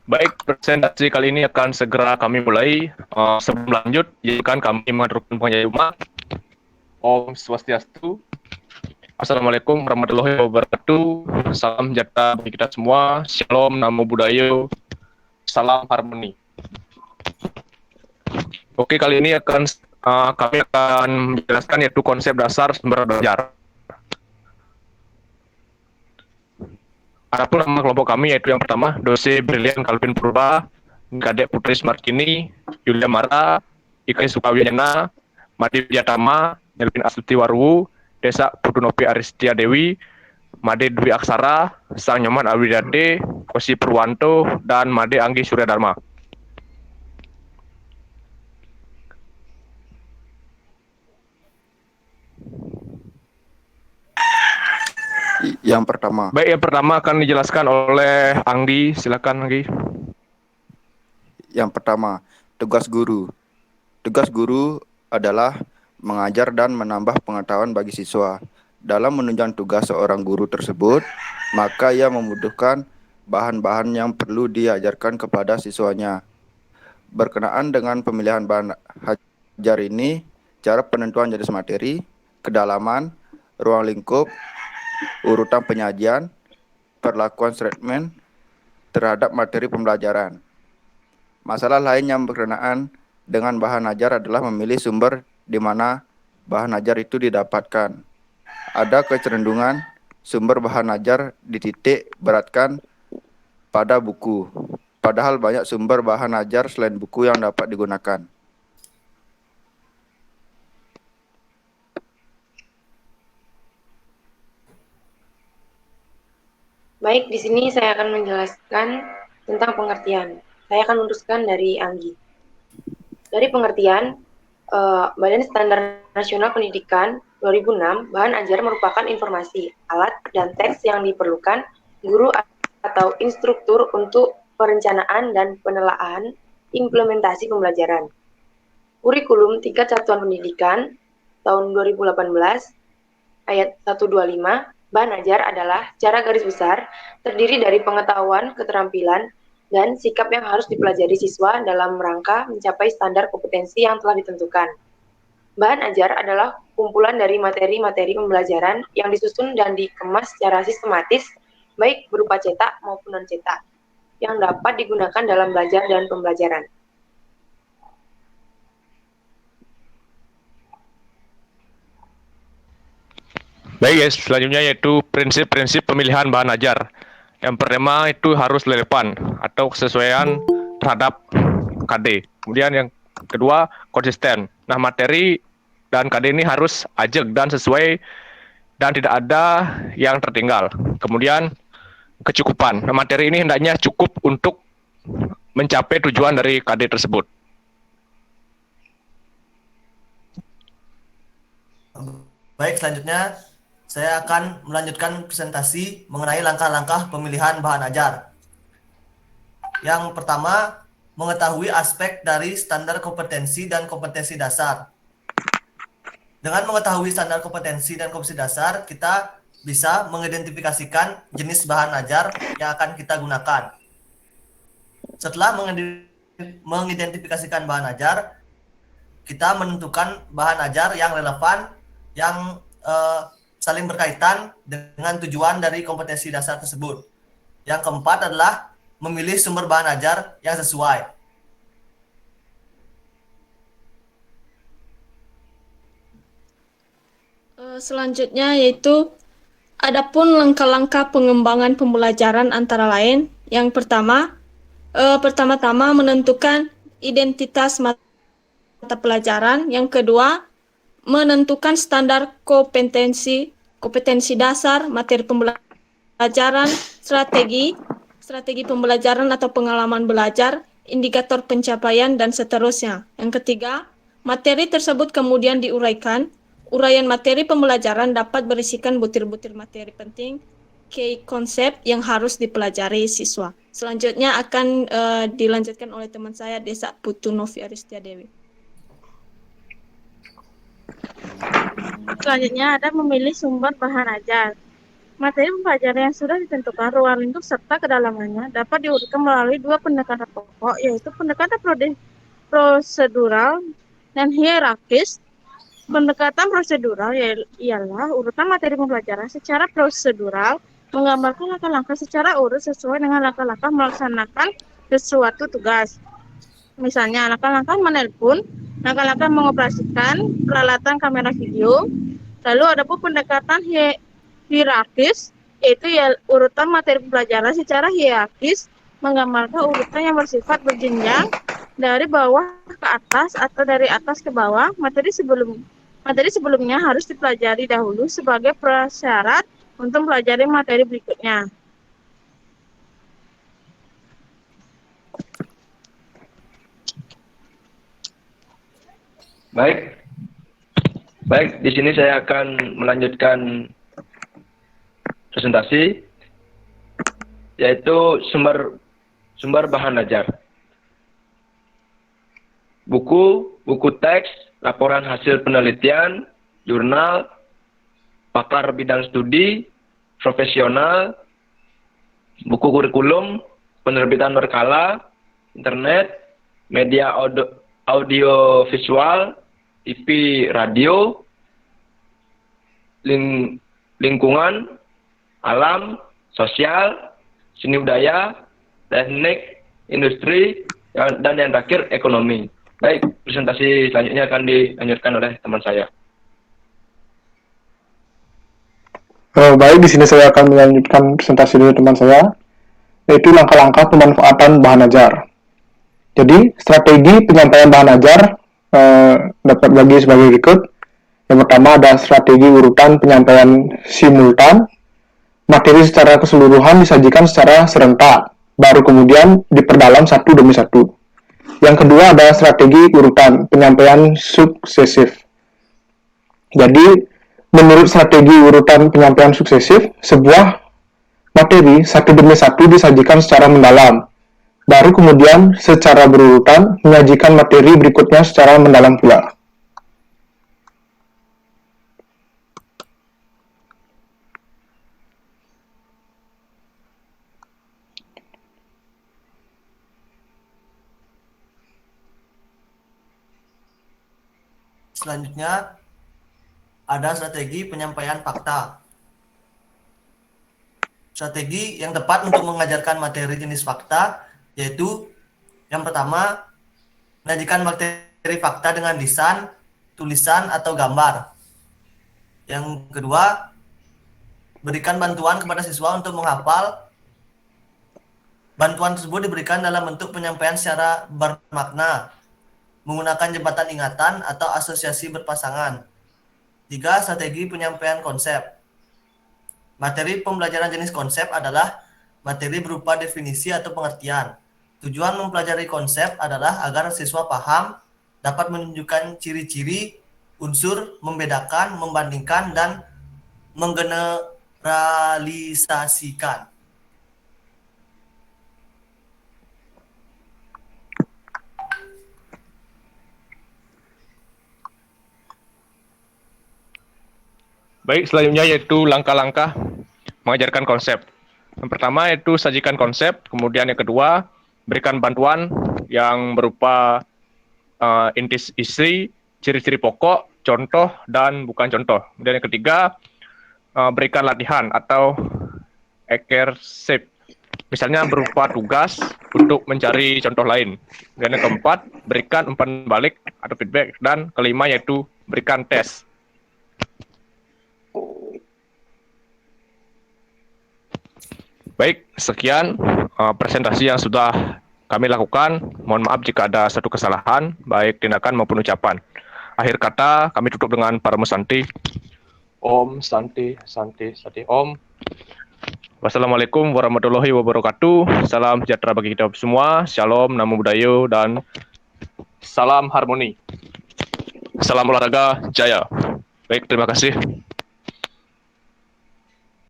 Baik, presentasi kali ini akan segera kami mulai. Sebelum lanjut, izinkan kami mengaturkan pengayuman. Om Swastiastu. Assalamualaikum warahmatullahi wabarakatuh. Salam sejahtera bagi kita semua. Shalom, Namo Buddhaya. Salam harmoni. Oke, kali ini kami akan menjelaskan yaitu konsep dasar sumber belajar. Adapun nama kelompok kami yaitu yang pertama, Dose Brilian Calvin Purba, Kadek Putri Smarkini, Yulia Mara, Ikai Sukawiana, Madi Widyatama, Melvin Astuti Warwu, Desa Pudunopi Aristia Dewi, Made Dwi Aksara, Sang Nyoman Awidade, Kosi Purwanto, dan Made Anggi Surya Dharma. Yang pertama. Baik, yang pertama akan dijelaskan oleh Anggi. Silakan Anggi. Yang pertama, tugas guru. Tugas guru adalah mengajar dan menambah pengetahuan bagi siswa. Dalam menunjang tugas seorang guru tersebut, maka ia membutuhkan bahan-bahan yang perlu diajarkan kepada siswanya. Berkenaan dengan pemilihan bahan ajar ini, cara penentuan jenis materi, kedalaman, ruang lingkup, urutan penyajian, perlakuan statement terhadap materi pembelajaran. Masalah lain yang berkenaan dengan bahan ajar adalah memilih sumber di mana bahan ajar itu didapatkan. Ada kecenderungan sumber bahan ajar dititik beratkan pada buku, padahal banyak sumber bahan ajar selain buku yang dapat digunakan. Baik, di sini saya akan menjelaskan tentang pengertian. Saya akan meneruskan dari Anggi. Dari pengertian, Badan Standar Nasional Pendidikan 2006, bahan ajar merupakan informasi, alat, dan teks yang diperlukan guru atau instruktur untuk perencanaan dan penelaahan implementasi pembelajaran. Kurikulum Tingkat Satuan Pendidikan tahun 2018, ayat 125, bahan ajar adalah secara garis besar terdiri dari pengetahuan, keterampilan, dan sikap yang harus dipelajari siswa dalam rangka mencapai standar kompetensi yang telah ditentukan. Bahan ajar adalah kumpulan dari materi-materi pembelajaran yang disusun dan dikemas secara sistematis, baik berupa cetak maupun non-cetak, yang dapat digunakan dalam belajar dan pembelajaran. Baik guys, selanjutnya yaitu prinsip-prinsip pemilihan bahan ajar. Yang pertama itu harus relevan atau kesesuaian terhadap KD. Kemudian yang kedua konsisten. Nah, materi dan KD ini harus ajak dan sesuai dan tidak ada yang tertinggal. Kemudian kecukupan. Nah, materi ini hendaknya cukup untuk mencapai tujuan dari KD tersebut. Baik, selanjutnya saya akan melanjutkan presentasi mengenai langkah-langkah pemilihan bahan ajar. Yang pertama, mengetahui aspek dari standar kompetensi dan kompetensi dasar. Dengan mengetahui standar kompetensi dan kompetensi dasar, kita bisa mengidentifikasikan jenis bahan ajar yang akan kita gunakan. Setelah mengidentifikasikan bahan ajar, kita menentukan bahan ajar yang relevan, yang saling berkaitan dengan tujuan dari kompetensi dasar tersebut. Yang keempat adalah memilih sumber bahan ajar yang sesuai. Selanjutnya yaitu adapun langkah-langkah pengembangan pembelajaran antara lain. Yang pertama-tama menentukan identitas mata pelajaran. Yang kedua, menentukan standar kompetensi dasar, materi pembelajaran, strategi pembelajaran atau pengalaman belajar, indikator pencapaian, dan seterusnya. Yang ketiga, materi tersebut kemudian diuraikan. Uraian materi pembelajaran dapat berisikan butir-butir materi penting, key konsep yang harus dipelajari siswa. Selanjutnya akan dilanjutkan oleh teman saya, Desa Pudunopi Aristia Dewi. Selanjutnya ada memilih sumber bahan ajar. Materi pembelajaran yang sudah ditentukan ruang lingkup serta kedalamannya dapat diurutkan melalui dua pendekatan pokok, yaitu pendekatan prosedural dan hierarkis. Pendekatan prosedural ialah urutan materi pembelajaran secara prosedural, menggambarkan langkah-langkah secara urut sesuai dengan langkah-langkah melaksanakan sesuatu tugas. Misalnya, langkah-langkah menelpon, langkah-langkah mengoperasikan peralatan kamera video. Lalu ada pun pendekatan hierarkis, yaitu urutan materi pembelajaran secara hierarkis, menggambarkan urutan yang bersifat berjenjang dari bawah ke atas atau dari atas ke bawah. Materi sebelumnya harus dipelajari dahulu sebagai prasyarat untuk mempelajari materi berikutnya. Baik, di sini saya akan melanjutkan presentasi, yaitu sumber bahan ajar. Buku teks, laporan hasil penelitian, jurnal, pakar bidang studi, profesional, buku kurikulum, penerbitan berkala, internet, media audio visual, TV, radio, lingkungan, alam, sosial, seni budaya, teknik, industri, dan yang terakhir ekonomi. Baik, presentasi selanjutnya akan dilanjutkan oleh teman saya. Baik, di sini saya akan melanjutkan presentasi dari teman saya, yaitu langkah-langkah pemanfaatan bahan ajar. Jadi, strategi penyampaian bahan ajar dapat bagi sebagai berikut. Yang pertama ada strategi urutan penyampaian simultan. Materi secara keseluruhan disajikan secara serentak, baru kemudian diperdalam satu demi satu. Yang kedua ada strategi urutan penyampaian suksesif. Jadi, menurut strategi urutan penyampaian suksesif, sebuah materi satu demi satu disajikan secara mendalam, baru kemudian secara berurutan menyajikan materi berikutnya secara mendalam pula. Selanjutnya ada strategi penyampaian fakta. Strategi yang tepat untuk mengajarkan materi jenis fakta yaitu yang pertama, menyajikan materi fakta dengan lisan, tulisan, atau gambar. Yang kedua, berikan bantuan kepada siswa untuk menghafal. Bantuan tersebut diberikan dalam bentuk penyampaian secara bermakna, menggunakan jembatan ingatan atau asosiasi berpasangan. 3. Strategi penyampaian konsep. Materi pembelajaran jenis konsep adalah materi berupa definisi atau pengertian. Tujuan mempelajari konsep adalah agar siswa paham, dapat menunjukkan ciri-ciri, unsur, membedakan, membandingkan, dan menggeneralisasikan. Baik, selanjutnya yaitu langkah-langkah mengajarkan konsep. Yang pertama yaitu sajikan konsep, kemudian yang kedua berikan bantuan yang berupa isi, ciri-ciri pokok, contoh, dan bukan contoh. Kemudian yang ketiga berikan latihan atau exercise, misalnya berupa tugas untuk mencari contoh lain. Dan yang keempat berikan umpan balik atau feedback, dan kelima yaitu berikan tes. Baik, sekian presentasi yang sudah kami lakukan. Mohon maaf jika ada satu kesalahan, baik tindakan maupun ucapan. Akhir kata, kami tutup dengan Paramo Santi. Om Santi, Santi, Santi, Om. Wassalamualaikum warahmatullahi wabarakatuh. Salam sejahtera bagi kita semua. Shalom, Namo Buddhaya, dan salam harmoni. Salam olahraga, jaya. Baik, terima kasih.